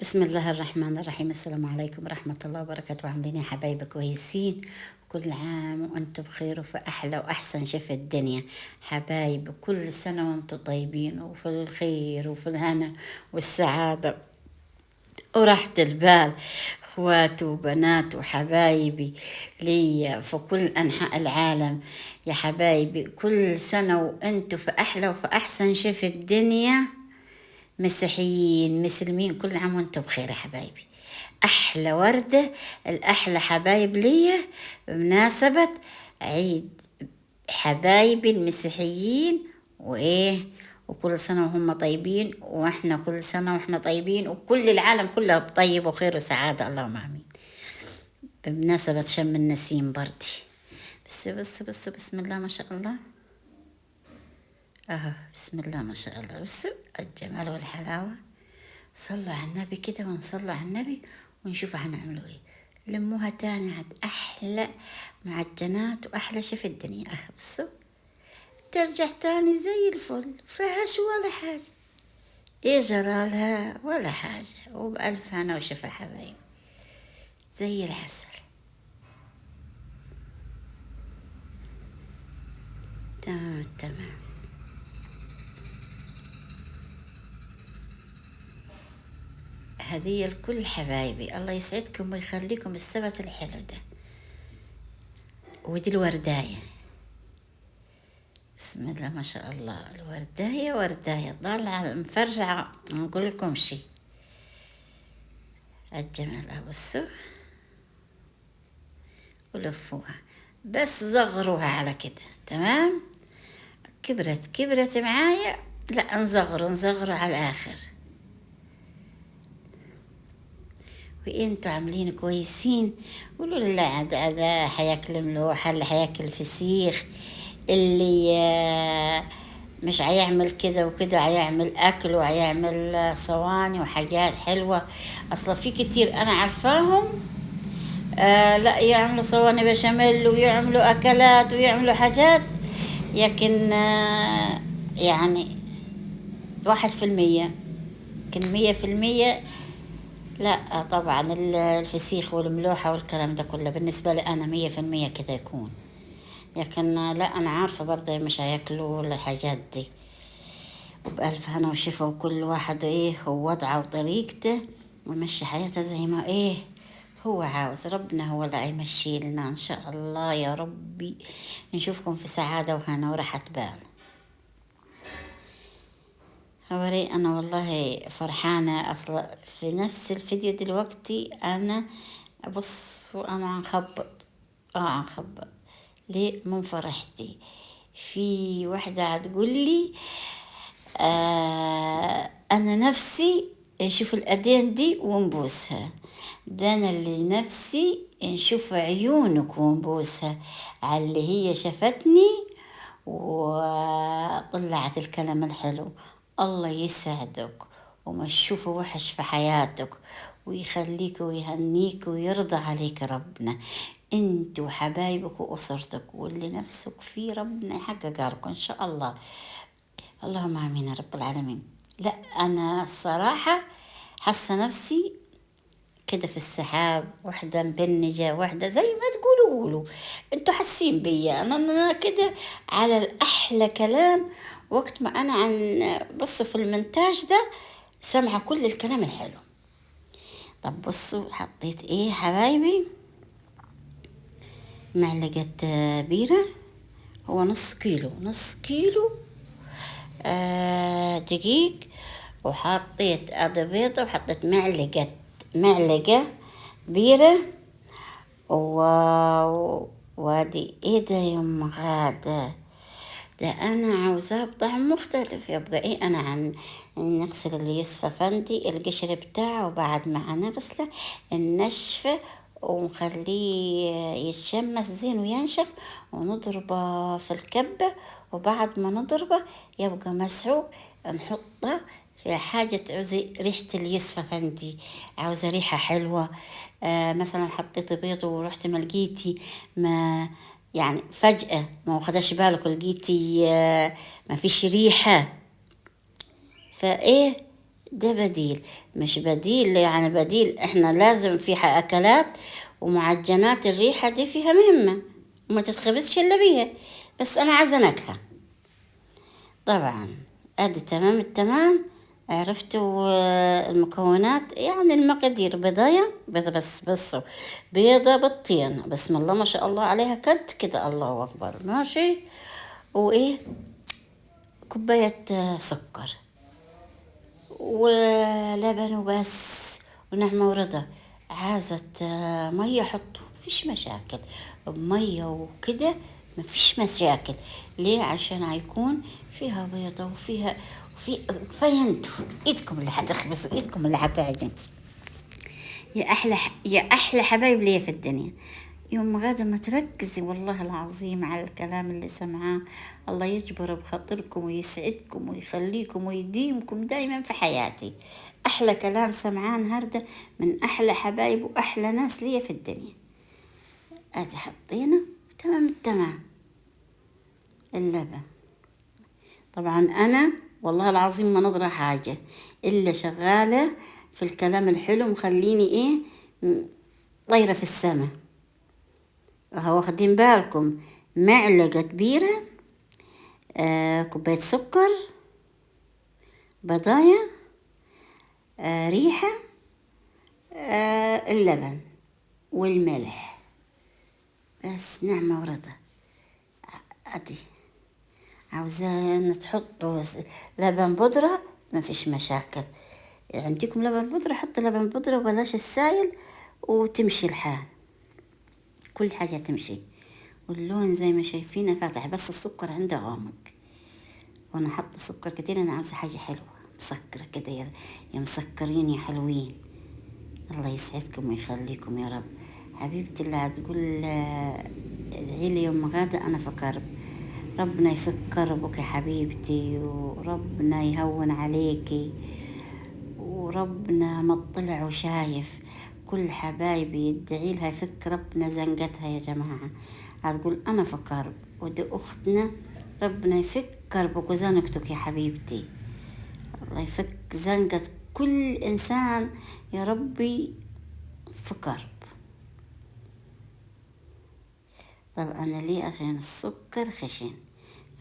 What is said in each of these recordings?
بسم الله الرحمن الرحيم. السلام عليكم ورحمة الله وبركاته. عاملين يا حبايبي كويسين؟ كل عام وانتم بخير وفي أحلى وأحسن شي في الدنيا. حبايبي كل سنة وانتم طيبين وفي الخير وفي الهنا والسعادة وراحة البال. اخواتي وبنات وحبايبي لي في كل أنحاء العالم، يا حبايبي كل سنة وانتم في أحلى وفي أحسن شي في الدنيا. مسيحيين مسلمين كل عام وانتم بخير يا حبايبي. احلى وردة الاحلى حبايب ليا بمناسبة عيد حبايبي المسيحيين وايه، وكل سنة وهم طيبين واحنا كل سنة واحنا طيبين وكل العالم كله بطيب وخير وسعادة، اللهم امين. بمناسبة شم النسيم بردي، بس بسم الله ما شاء الله. بسم الله ما شاء الله، بس الجمال والحلاوة. صلوا على النبي كده ونصلوا على النبي ونشوف هنعملوا ايه. لموها تاني عاد احلى معجنات واحلى شي في الدنيا. بصوا ترجع تاني زي الفل، فيهاش ولا حاجة، ايه جرالها ولا حاجة، وبألف هنا وشفا حبايب زي العسل. تمام تمام. هدية لكل حبايبي، الله يسعدكم ويخليكم السبت الحلو ده. ودي الورداية، بسم الله ما شاء الله. الورداية ورداية طالعة مفرعة، نقول لكم شي الجمال. بصوا ولفوها بس زغروها على كده تمام. كبرت معايا، لا نصغروا على الآخر. وانتوا عاملين كويسين؟ قولوا لي ده حياكل ملوحة، اللي حياكل فسيخ، اللي مش هيعمل كده وكده، هيعمل اكل وهيعمل صواني وحاجات حلوة. اصلا في كتير انا عارفاهم لا يعملوا صواني بشاميل ويعملوا اكلات ويعملوا حاجات، لكن يعني 1%، لكن 100% لا طبعا. الفسيخ والملوحة والكلام ده كله بالنسبة لي أنا 100% كده يكون، لكن لا أنا عارفة برضه مش هياكلوا الحاجات دي. وبألف هنا وشفا، وكل واحد إيه هو وضعه وطريقته ومشي حياته زي ما إيه هو عاوز. ربنا هو اللي هيمشي لنا إن شاء الله يا ربي. نشوفكم في سعادة وهنا وراحة بال. هوري أنا والله فرحانة أصلا في نفس الفيديو دلوقتي. أنا بص وأنا عنخبط ليه من فرحتي. في واحدة هتقول لي أنا نفسي نشوف الأيدين دي ونبوسها، ده أنا اللي نفسي نشوف عيونك ونبوسها على اللي هي شافتني وطلعت الكلام الحلو. الله يسعدك وما تشوفه وحش في حياتك، ويخليك ويهنيك ويرضى عليك ربنا، انت وحبايبك واسرتك، واللي نفسك فيه ربنا يحقق لكم ان شاء الله. اللهم امين يا رب العالمين. لا انا الصراحه حاسه نفسي كده في السحاب، واحدة مبنجة، واحدة زي ما قولوا انتوا حاسين بيا انا كده على الاحلى كلام. وقت ما انا عن بص في المنتاج ده سامعة كل الكلام الحلو. طب بصوا حطيت ايه حبايبي، معلقة بيرة، هو نص كيلو دقيق، وحطيت بيضة، وحطيت معلقة بيرة وادي ايه ده يما غادة، ده انا عاوزاه بطعم مختلف. يبقى ايه انا نغسل اللي يصفى فندي القشر بتاعه، وبعد ما نغسله النشفة ونخليه يتشمس زين وينشف، ونضربه في الكبة، وبعد ما نضربه يبقى مسعوق نحطه في حاجة تعوزي ريحة اليوسف فندي، عاوزة ريحة حلوة. مثلا حطيت بيض ورحت ما لقيتي، ما يعني فجأة ما خدش بالك لقيتي ما فيش ريحة، فايه ده بديل، مش بديل يعني بديل. احنا لازم في اكلات ومعجنات الريحة دي فيها مهمة وما تتخبزش الا بيها، بس انا عايزة نكهة. طبعا ادي تمام التمام. عرفتوا المكونات يعني المقادير: بيضاية، بيضة بس بيضة بالطين، بسم الله ما شاء الله عليها، كد كده الله اكبر، ماشي. وايه، كوباية سكر ولبن وبس، ونعمة ورضا. عازت مية حطوا، مفيش مشاكل بمية وكده، مفيش مشاكل. ليه؟ عشان هيكون فيها بيضة وفي كفاية انتوا ايدكم اللي هتخبز وايدكم اللي هتعجن. يا احلى حبايب ليا في الدنيا. يوم غدا ما تركزي والله العظيم على الكلام اللي سمعاه، الله يجبر بخاطركم ويسعدكم ويخليكم ويديمكم دايما في حياتي. احلى كلام سمعاه النهارده من احلى حبايب واحلى ناس ليا في الدنيا. ادي حطينا تمام التمام اللبن. طبعا انا والله العظيم ما نضرة حاجة الا شغالة في الكلام الحلو، مخليني ايه، طايرة في السما. واخدين بالكم؟ معلقة كبيرة كوباية سكر، بضاية، ريحة، اللبن والملح، بس نعمة ورضا. ادي عاوزة تحطوا لبن بودرة، ما فيش مشاكل. عندكم لبن بودرة حطوا لبن بودرة وبلاش السايل، وتمشي الحال، كل حاجة تمشي. واللون زي ما شايفينه فاتح، بس السكر عنده غامق، وانا حاطه سكر كتير. انا عاوزه حاجه حلوه مسكره كده، يا مسكرين يا حلوين. الله يسعدكم ويخليكم يا رب. حبيبتي اللي هتقول ادعي لي يوم غدا، انا في كرب. ربنا يفك كربك يا حبيبتي، وربنا يهون عليكي، وربنا مطلع وشايف كل حبايبي يدعي لها يفك ربنا زنقتها يا جماعة. هتقول أنا في كرب، ودي أختنا، ربنا يفك كربك وزنقتك يا حبيبتي. الله يفك زنقة كل إنسان يا ربي في كرب. طب أنا ليه؟ عشان السكر خشن،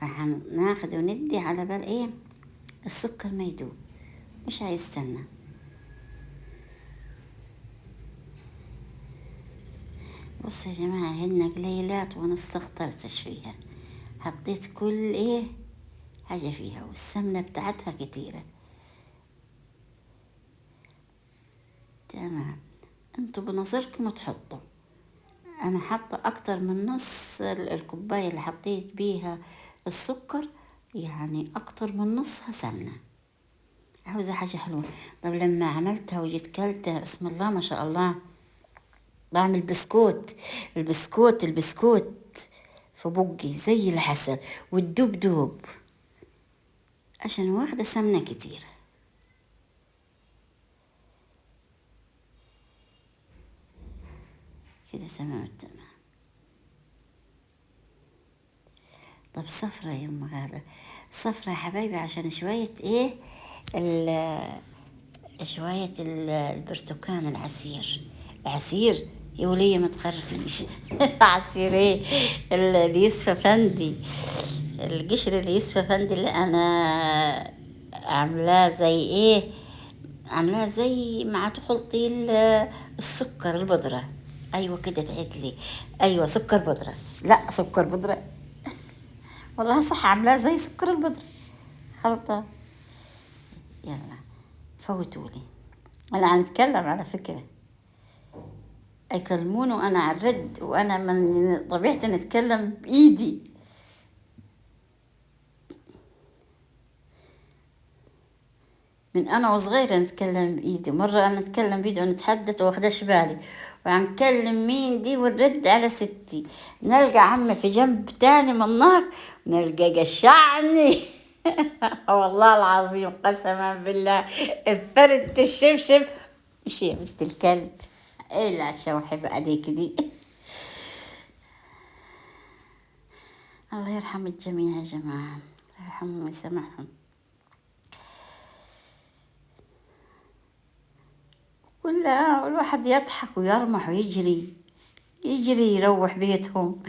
فهناخد وندي على بال إيه السكر ما يدوب، مش هيستنى. بصوا يا جماعة، هن قليلات وانا استخطرتش فيها، حطيت كل ايه حاجة فيها، والسمنة بتاعتها كتيرة. تمام، انتوا بنظركم تحطوا. انا حاطة اكتر من نص الكوباية اللي حطيت بيها السكر، يعني اكتر من نصها سمنة. عاوزة حاجة حلوة. طب لما عملتها وجيت كلتها، بسم الله ما شاء الله، بعمل بسكوت، البسكوت في بقي زي العسل، والدوب دوب، عشان واخدة سمنة كتير. كده تمام التمام. طب صفرة يا ام غادة، صفرة يا حبايبي، عشان شوية ايه شوية البرتقان العصير يا ولية ما تخرفيش. عصير ايه؟ اليوسف افندي، القشر اليوسف افندي اللي انا عاملاه زي ايه، عاملاها زي مع تخلطي السكر البودرة. ايوه كده تعدلي، ايوه سكر بودرة، لا سكر بودرة، والله صح، عاملاها زي سكر البودرة خلطة. يلا فوتولي، انا هنتكلم على فكرة، يكلمون وانا على الرد، وانا من طبيعتي نتكلم بايدي. من انا وصغيرة نتكلم بايدي، مرة انا اتكلم بايدي ونتحدث واخدش بالي، وهنكلم مين دي ونرد على ستي، نلقى عمي في جنب تاني من النار، نلقى قشعني. والله العظيم قسما بالله فردت الشبشب. مش يا بنت الكلب، ايه لا شوحب عليك دي. الله يرحم الجميع يا جماعة، الله يرحمهم ويسامحهم. ولا الواحد يضحك ويرمح ويجري، يجري يروح بيتهم.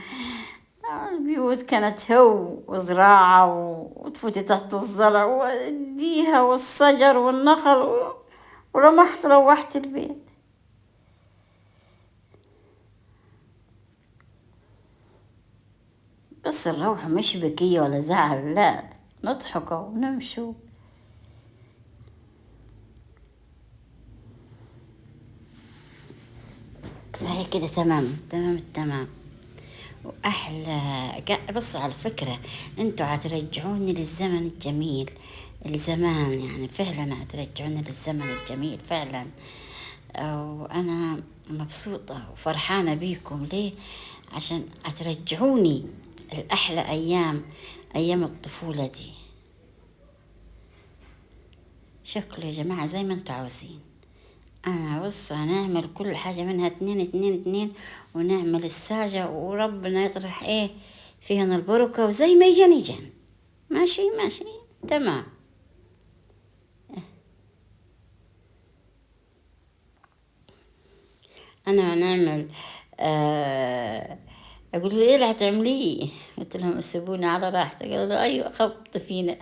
البيوت كانت هو وزراعة وتفوتي تحت الزرع واديها والشجر والنخل ورمحت روحت البيت. بس الروح مش بكية ولا زعل، لا، نضحك ونمشوا. فهي كده تمام تمام التمام. وأحلى بصوا على فكرة، انتوا هترجعوني للزمن الجميل، الزمان يعني فعلا هترجعوني للزمن الجميل فعلا. وأنا مبسوطة وفرحانة بيكم. ليه؟ عشان هترجعوني الأحلى أيام، أيام الطفولة دي. شكله يا جماعة زي ما انتوا عاوزين. أنا بص هنعمل كل حاجة منها اتنين اتنين اتنين، ونعمل الساجة وربنا يطرح ايه فيهن البركة، وزي ما يجن يجن. ماشي ماشي تمام. أنا هنعمل أقول له إيه اللي هتعمليه؟ قلت لهم سيبوني على راحتي. قالوا له أيوة خبط فينا.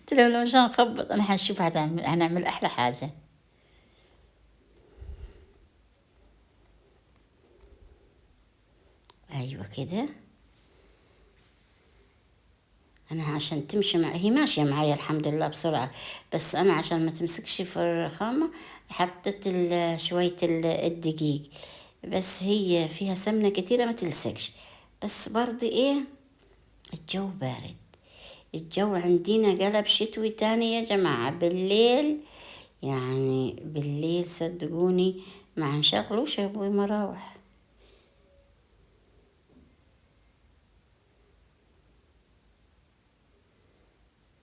قلت لهم لو مش هنخبط أنا هنشوف هنعمل أحلى حاجة. أيوة كده. أنا عشان تمشي هي ماشية معايا الحمد لله بسرعة، بس أنا عشان ما تمسكش في الرخامة حطيت شوية الدقيق، بس هي فيها سمنة كتيرة ما تلسقش. بس برضه إيه، الجو بارد، الجو عندنا قلب شتوي تاني يا جماعة. بالليل يعني بالليل صدقوني ما نشغلوش يا ابوي مراوح.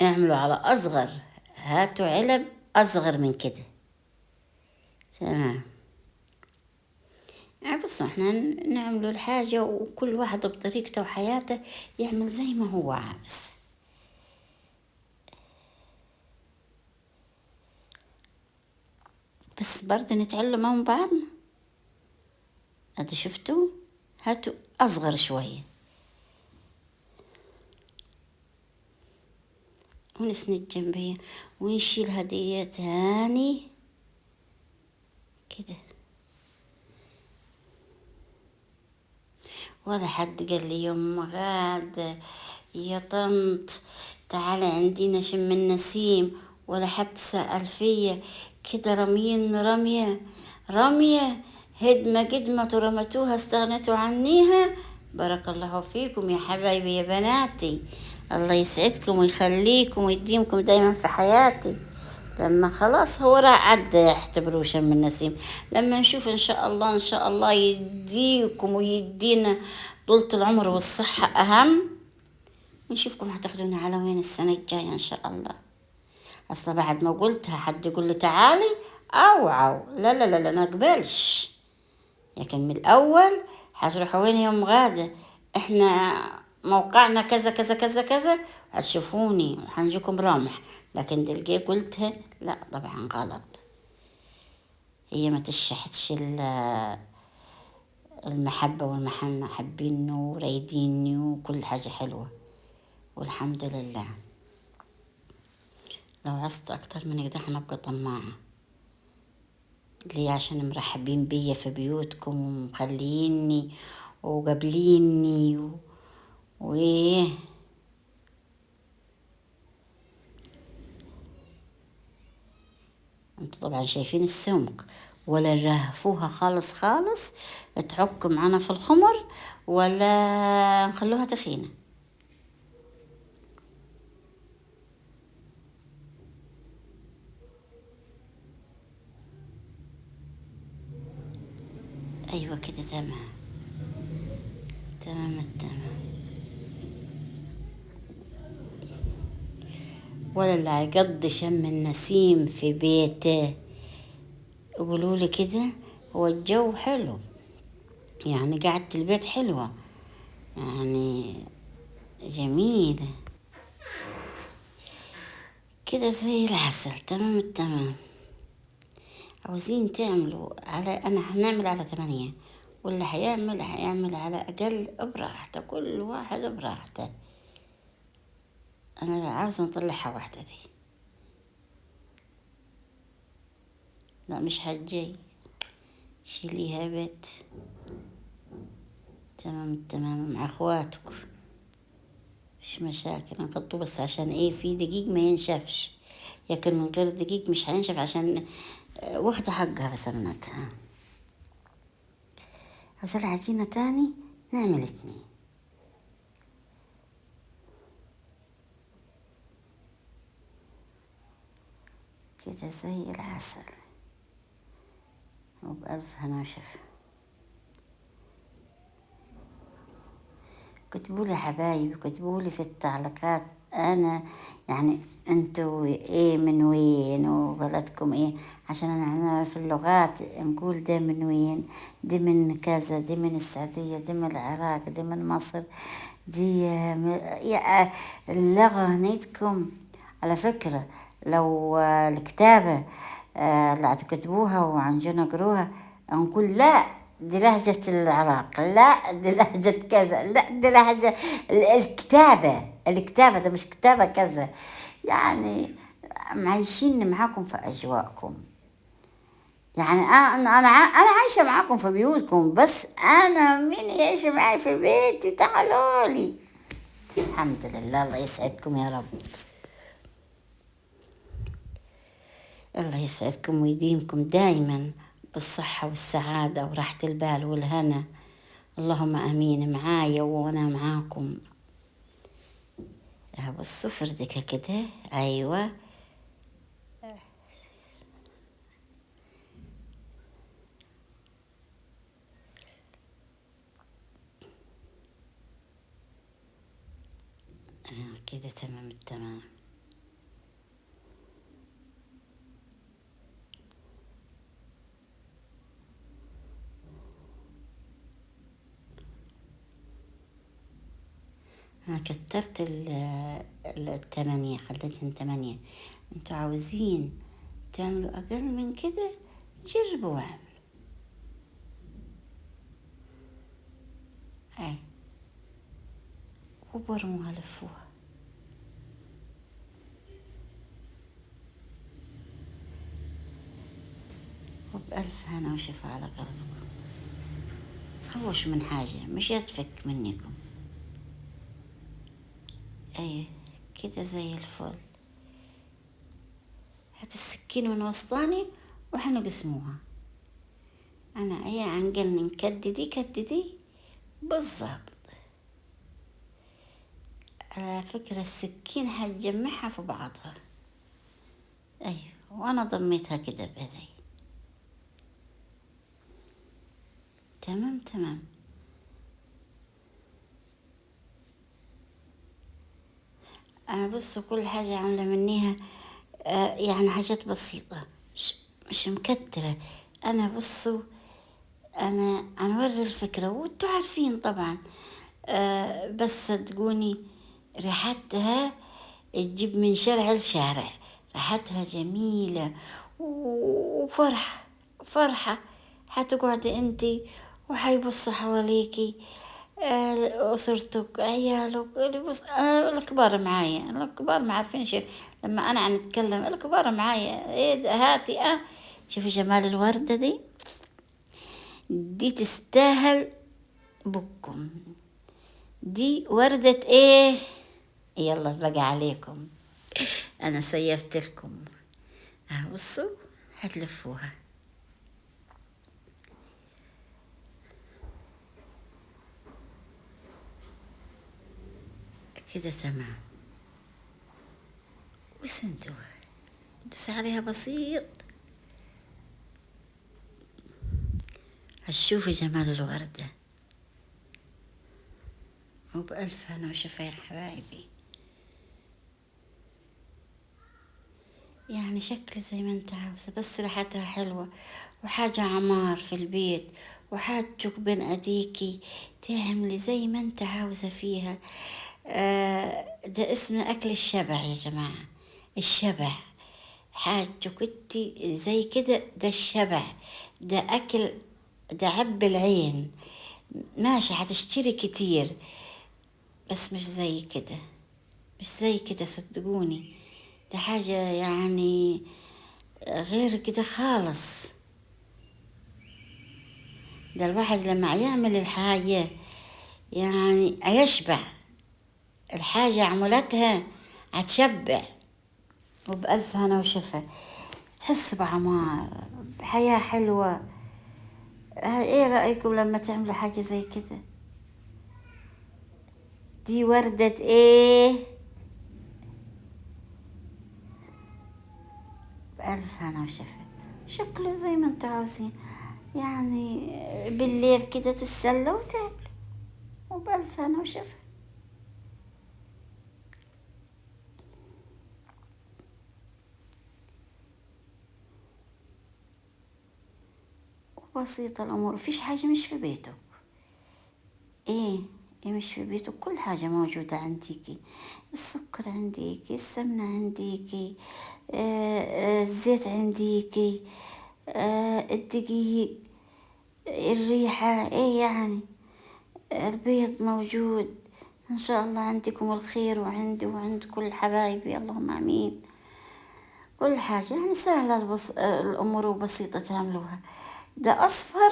اعملوا على أصغر، هاتوا علب أصغر من كده. تمام. يعني بصوا احنا نعملوا الحاجة وكل واحد بطريقته وحياته يعمل زي ما هو عاوز. بس برضه نتعلم من بعضنا. هذا شفتوا، هاتوا أصغر شوية ونسند جنبية ونشيل هدية هاني كده. ولا حد قال لي يوم غاد يا طنط تعالى عندنا شم النسيم، ولا حد سأل فيا كده. رميين رمية رمية هدمة قدمة رمتوها استغنتوا عنيها. بارك الله فيكم يا حبايبي يا بناتي، الله يسعدكم ويخليكم ويديمكم دايما في حياتي. لما خلاص هو راح عدى يعتبروه شم النسيم، لما نشوف ان شاء الله ان شاء الله يديكم ويدينا طولة العمر والصحة اهم، نشوفكم هتاخدونا على وين السنة الجاية ان شاء الله. اصلا بعد ما قلتها حد يقول لي تعالي او لا لا لا لا نقبلش. لكن من الاول هتروحوا وين يوم غادة؟ احنا موقعنا كذا كذا كذا كذا، هتشوفوني وحنجيكم رامح. لكن دلقي قلتها لا طبعا غلط. هي ما تشحتش المحبة والمحنة، حابينه ورايديني وكل حاجة حلوة والحمد لله. لو عصت اكتر من كده هنبقى طماعة. ليه؟ عشان مرحبين بيا في بيوتكم ومخليني وقابليني وايه. انتوا طبعا شايفين السمك، ولا نرهفوها خالص خالص تحك معانا في الخمر، ولا نخلوها تخينة. ايوه كده تمام تمام التمام. ولا اللي هيقضي شم النسيم في بيته يقولوا لي كده هو الجو حلو، يعني قعدة البيت حلوة يعني جميلة كده زي العسل. تمام التمام. عاوزين تعملوا على، أنا هنعمل على 8، واللي هيعمل على أقل براحته، كل واحد براحته. أنا عاوزة نطلعها واحدة دي. لا مش هتجي، شيليها بيت. تمام تمام مع اخواتك، مش مشاكل. نقطه بس عشان ايه، في دقيق ما ينشفش، لكن من غير دقيق مش هينشف، عشان واخدة حقها في سمنتها. عشان العجينة تاني نعمل 2. كده زي العسل، وبألف هنا وشفا. كتبولي حبايبي، كتبولي في التعليقات، أنا يعني أنتوا إيه، من وين، وبلدكم إيه، عشان أنا في اللغات نقول ده من وين، دي من كذا، دي من السعودية، دي من العراق، دي من مصر، دي يا اللغة هنيتكم. على فكرة لو الكتابة اللي هتكتبوها وعنجنا نقروها، نقول لا دي لهجة العراق، لا دي لهجة كذا، لا دي لهجة الكتابة ده مش كتابة كذا. يعني معيشين معاكم في أجواءكم. يعني أنا عايشة معاكم في بيوتكم، بس أنا مين يعيش معي في بيتي؟ تعالوا لي. الحمد لله، الله يسعدكم يا رب. الله يسعدكم ويديمكم دايما بالصحة والسعادة وراحة البال والهنا. اللهم امين. معايا وانا معاكم. بصوا فردكها كده، ايوه. كده تمام التمام. انا كترت 8، خليتهم 8. انتوا عاوزين تعملوا اقل من كده، جربوا واعملوا. اي، وبرموها لفوها. وبألف هنا وشفا على قلبكم. تخافوش من حاجة، مش يتفك منكم. اي كده زي الفل. هاتوا السكين من وسطاني وحنقسموها. انا اي عنقلني نكددي كددي بالظبط. على فكرة السكين هتجمعها في بعضها. ايوه، وانا ضميتها كده بيدي. تمام تمام. انا بص كل حاجة عاملة منيها يعني حاجات بسيطة، مش مكترة. انا بصوا، انا وري الفكرة وانتوا عارفين طبعا. بس صدقوني ريحتها تجيب من شارع لشارع. ريحتها جميلة وفرحة، فرحة. حتقعدي انتي وحيبصوا حواليكي أسرتك، عيالك اللي بص. الكبار معايا، الكبار ما عارفين شيء. لما أنا عم أتكلم الكبار معايا، إيه ده، هاتي شوفي جمال الوردة دي تستاهل بكم. دي وردة ايه. يلا بقى عليكم، انا سيفت لكم. بصوا هتلفوها كده تمام، وسندوها، دوس عليها بسيط. هتشوفوا جمال الوردة. وبألف هنا وشفا يا حبايبي. يعني شكل زي ما انت عاوزة، بس ريحتها حلوة، وحاجة عمار في البيت، وحاجك بين أديكي تعملي زي ما انت عاوزة فيها. ده اسم أكل الشبع يا جماعة، الشبع. حاجة كنتي زي كده، ده الشبع، ده أكل، ده عب العين. ماشي هتشتري كتير، بس مش زي كده، مش زي كده صدقوني. ده حاجة يعني غير كده خالص. ده الواحد لما يعمل الحاجة يعني يشبع، الحاجة عملتها هتشبع، وبألف هنا وشفا، تحس بعمار، بحياة حلوة. ايه رأيكم لما تعملوا حاجة زي كده؟ دي وردة ايه؟ بألف هنا وشفا، شكله زي ما انتوا عاوزين يعني. بالليل كده تتسلى وتعمل، وبألف هنا وشفا. بسيطة الأمور، مفيش حاجة مش في بيتك. ايه؟ ايه مش في بيتك؟ كل حاجة موجودة عنديكي، السكر عنديكي، السمنة عنديكي، الزيت عنديكي، الدقيق، الريحة، ايه يعني، البيض موجود. ان شاء الله عندكم الخير، وعندي وعند كل حبايبي، اللهم امين. كل حاجة يعني سهلة، الامور بسيطة تعملوها. ده اصفر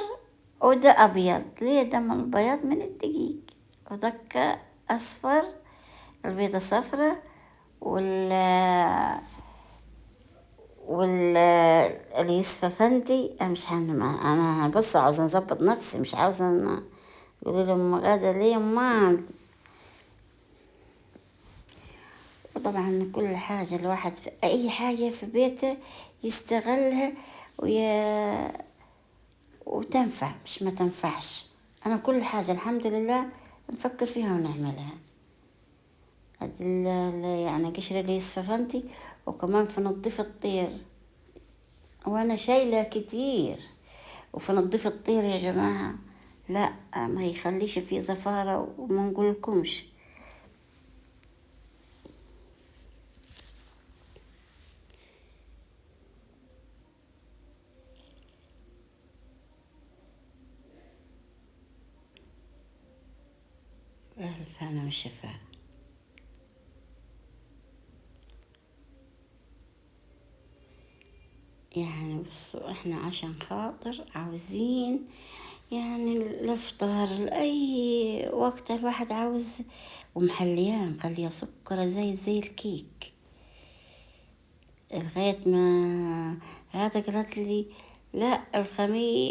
وده ابيض، ليه؟ ده من البياض من الدقيق، ودك اصفر، البيضة صفرة، وال اليوسف فندي. انا مش انا بص عاوزه نظبط نفسي، مش عاوزه يقولوا لي ام غاده ليه ما. وطبعا كل حاجه الواحد في اي حاجه في بيته يستغلها وتنفع، مش ما تنفعش. انا كل حاجه الحمد لله نفكر فيها ونعملها. يعني قشر اليوسف فندي، وكمان في نظيف الطير، وانا شايله كتير. وفي نظيف الطير يا جماعه، لا ما يخليش فيه زفاره، وما نقولكمش. الف هنا والشفا. يعني بصوا احنا عشان خاطر عاوزين يعني الافطار لاي وقت الواحد عاوز، ومحلياه مخليه سكرة زي الكيك. لغاية ما هذا قالت لي لا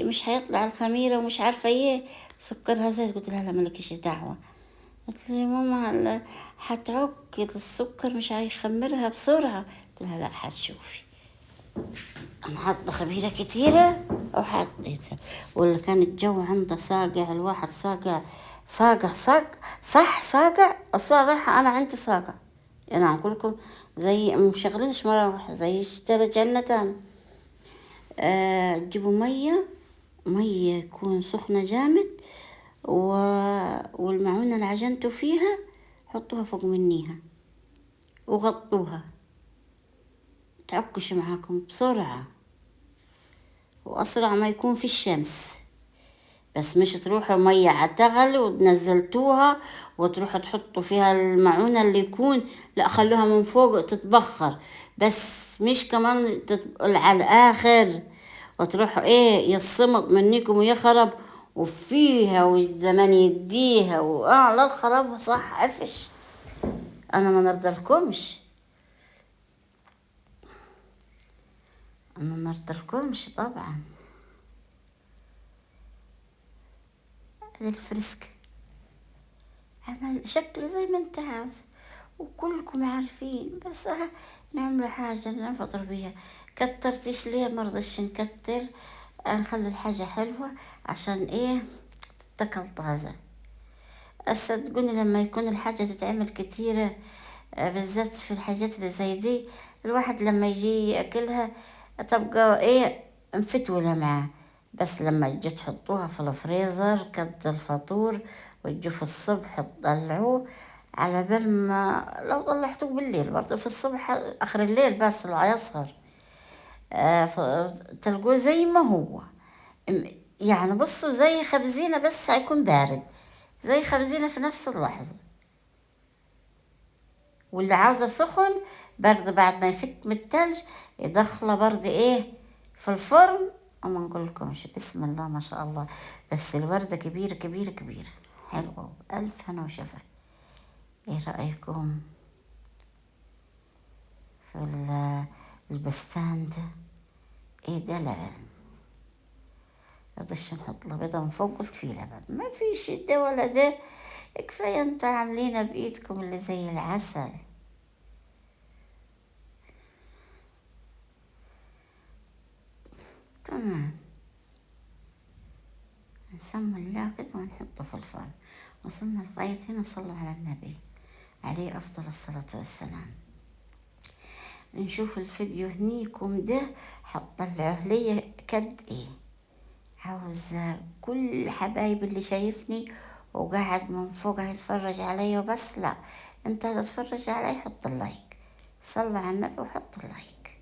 مش هيطلع الخميرة ومش عارفة ايه، سكرها زايد. قلت لها لا مالكيش دعوة. قلت لي ماما هتعك السكر، مش هيخمرها بسرعة. قلت لها لا هتشوفي، انا حاطه خميره كتيره وحطيتها. واللي كان الجو عنده صاقع، الواحد صاقع صاقع صاق صح صاقع الصراحه. انا عندي صاقع، انا اقول لكم زي مشغلينش مراوح زي اشترى جنة. تجيبوا مية يكون سخنة جامد، و... والمعونة اللي عجنتوا فيها حطوها فوق منيها وغطوها، تعكش معاكم بسرعة، وأسرع ما يكون في الشمس. بس مش تروحوا مية عتغل ونزلتوها وتروحوا تحطوا فيها المعونة اللي يكون، لا خلوها من فوق تتبخر، بس مش كمان تتقل على الآخر وتروحوا ايه يصمت منكم ويخرب وفيها والزمن يديها لا الخراب صح عفش. انا ما نرضلكمش، انا ما نرضلكمش طبعا. هذا الفريسك عمل شكله زي ما انت عاوز، وكلكم عارفين، بس نعمل حاجة نفطر بيها. كترتش ليه؟ مرضش نكتر، نخلي الحاجة حلوة عشان ايه تتكل طازة. صدقوني لما يكون الحاجة تتعمل كتيرة، بالذات في الحاجات اللي زي دي، الواحد لما يجي ياكلها تبقى ايه مفتولة معاه. بس لما تجي تحطوها في الفريزر قد الفطور، وتجوا في الصبح تطلعوه، على بال ما لو طلعتوه بالليل برضه في الصبح اخر الليل بس لو يسهر تلقوه زي ما هو. يعني بصوا زي خبزينة بس هيكون بارد، زي خبزينة في نفس اللحظة. واللي عاوزة سخن برد بعد ما يفك من التلج يدخله برد ايه في الفرن. وما نقولكمش بسم الله ما شاء الله. بس الوردة كبيرة كبيرة كبيرة، حلوة بألف هنا وشفا. ايه رأيكم في البستان ده؟ ايه ده؟ لبن. رضيش نحط له بيضة من فوق، قلت فيه لبن، ما فيش ده ولا ده. كفاية انتوا عاملينها بإيدكم اللي زي العسل. تمام. نسمي الله كده ونحطه في الفرن. وصلنا لغاية هنا، صلوا على النبي عليه أفضل الصلاة والسلام. نشوف الفيديو هنيكم ده حطلعه لي كد ايه. عاوزة كل حبايب اللي شايفني وقاعد من فوق هيتفرج علي وبس، لا، انت هتتفرج علي حط اللايك، صلي على النبي وحط اللايك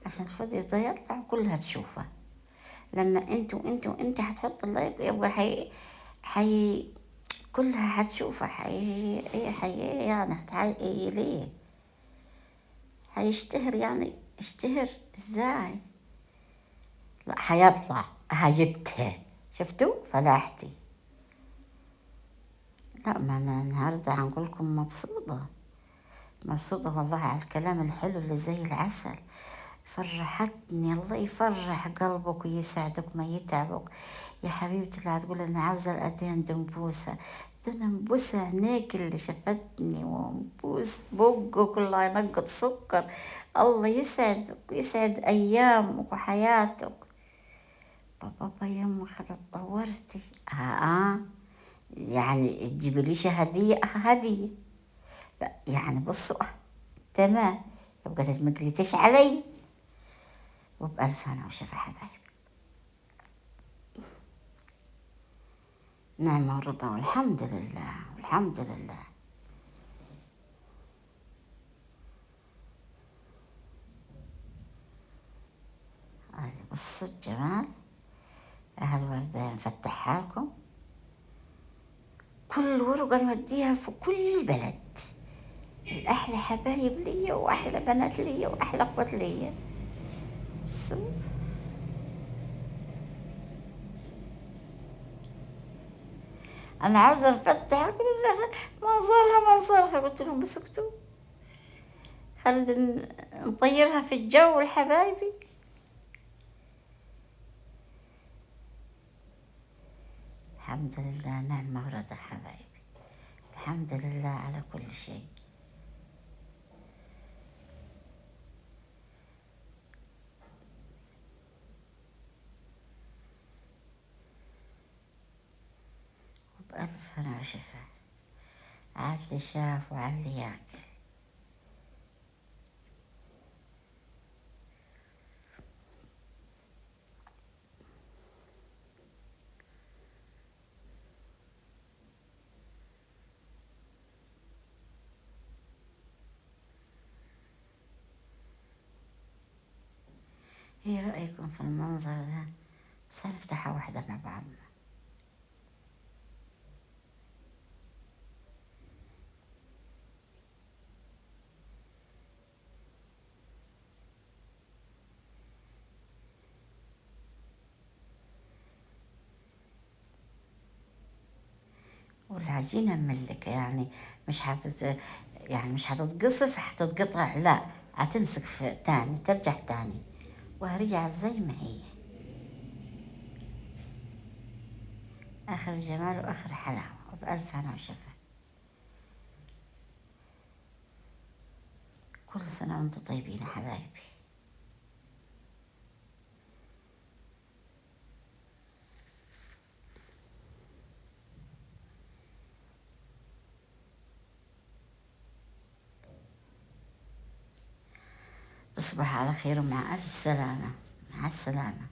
عشان الفيديو ده يطلع كلها تشوفه. لما انت هتحط اللايك يبقى حي كلها هتشوفه. يعني ليه هيشتهر؟ يعني اشتهر ازاي؟ لا هيطلع. جبتها، شفتوا فلاحتي. لا، ما انا النهارده هنقولكم مبسوطة مبسوطة والله على الكلام الحلو اللي زي العسل. فرحتني، الله يفرح قلبك ويسعدك ما يتعبك. يا حبيبتي اللي هتقول انا عاوزة الايدين دنبوسة، ده انا نبوس عينيك اللي شفتني ونبوس بقك الله ينقط سكر. الله يسعدك ويسعد ايامك وحياتك. بابا يما خد اتطورتي. يعني تجيبليش هدية؟ هدية لا يعني بصوا. تمام، يبقى تتمقلتش علي. وبألف هنا وشفا حبايبي. نعمة ورضا والحمد لله والحمد لله. هذه بصوا الجمال. هالوردة نفتحها لكم. كل ورقة نوديها في كل بلد. الأحلى حبايب ليا وأحلى بنات ليا وأحلى أخوات ليا. بصوا أنا عاوزة نفتح، قلت منظرها قلت لهم بسكتوا خلي نطيرها في الجو الحبايبي. الحمد لله، نعمة ورضا حبايبي، الحمد لله على كل شيء. وبألف هنا وشفا عاللي شاف وعاللي ياكل. ايه رأيكم في المنظر ده؟ بس هنفتحها واحدة مع بعضنا. والعجينة مملكة، يعني مش يعني مش هتتقصف هتتقطع، لا، هتمسك في تاني ترجع تاني وهرجع زي ما هي. آخر جمال وآخر حلاوة. وبألف هنا وشفا. كل سنة وانتم طيبين يا حبايبي. تصبح على خير ومع ألف سلامة. مع السلامة.